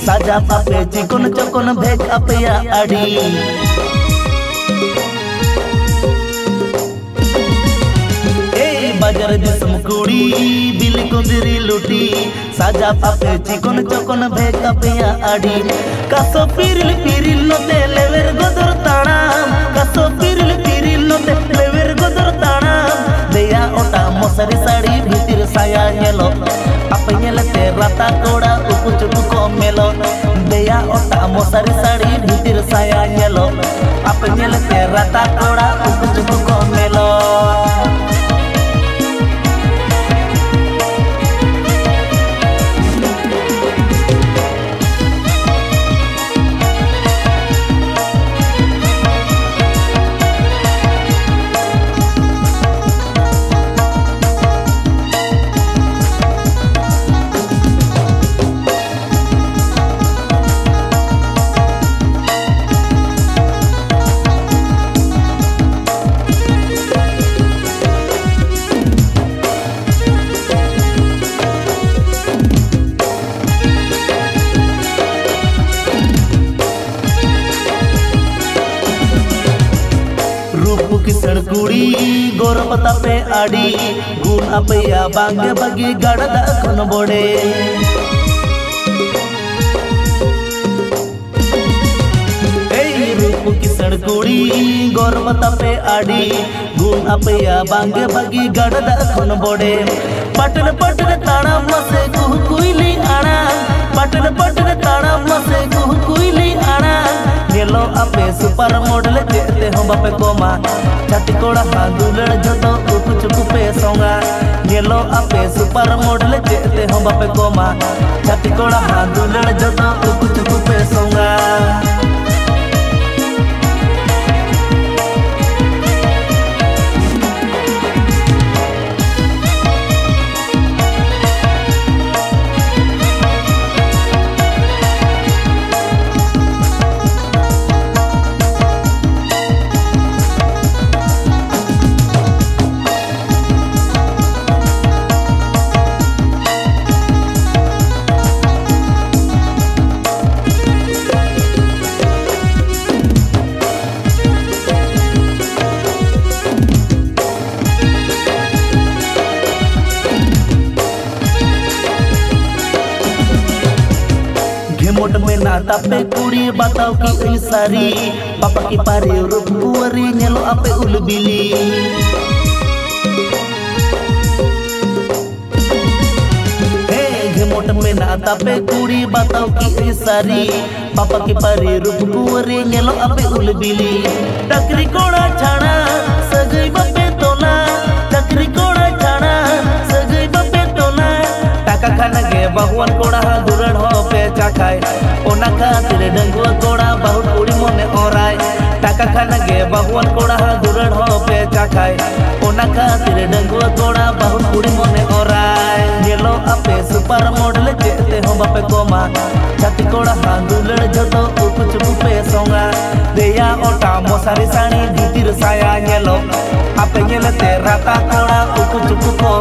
साजा पापे चिकन चकन भेज अपया आड़ी बाजार दिसम कुड़ी बिल कुंदरी लुटी साजा पापे चिकन चकन भेज अपया आड़ी कासो पिरिल पिरिल नोते लेवेर गोदर ताणाम कासो पिरिल पिरिल नोते लेवेर गोदर ताणाम देया ओटा मोसरी साड़ी भीतर साया नेलो apa nyelete rata koda uku cuku komelo deya otak mosari sari butir saya nyelo apa nyelete rata koda uku cuku komelo किसड़ कुड़ी गोरपता पे आड़ी गुण अपया बांगे बगी गड़दा खन बोड़े रूप किसड़ कुड़ी गोरपता पे आड़ी गुण अपया बांगे बगी गड़दा खन बोड़े पटन पटन ताड़ा मसे कुह कुइली आड़ा पटन पटन ताड़ा मसे कुह कुइली आड़ा येलो अपे सुपर मॉडल जेते हम बापे कोमा छाती कोड़ा हांदुलड़ जतो उकु चुकु पे सोंगा येलो अपे सुपर मॉडल जेते हम बापे कोमा छाती कोड़ा हांदुलड़ जतो उकु चुकु पे सोंगा मोट में नाता पे कुड़ी बताओ की सारी पापा की पारी रूप कुंवरी नेलो आपे उलबिली मोट में नाता पे कुड़ी बताओ की सारी पापा की पारी रूप कुंवरी नेलो आपे उलबिली टकरी कोड़ा छाड़ा सगई बापे तोला टकरी कोड़ा छाड़ा सगई बापे तोला टाका खाना गे भगवान कोड़ा दुरड़ हो पे चाखाय ओना खातिर डंगुआ कोड़ा बहुत कुड़ी मने ओराय टाका खाना गे भगवान कोड़ा दुरड़ हो पे चाखाय ओना खातिर डंगुआ कोड़ा बहुत कुड़ी मने ओराय येलो अपे सुपर मॉडल जेते हम बापे कोमा छाती कोड़ा हांदुलड़ जतो उकु चुकु पे सोंगा देया ओटा मोसारी साड़ी भीतर साया येलो अपे नेलते राता कोड़ा उकु चुकु को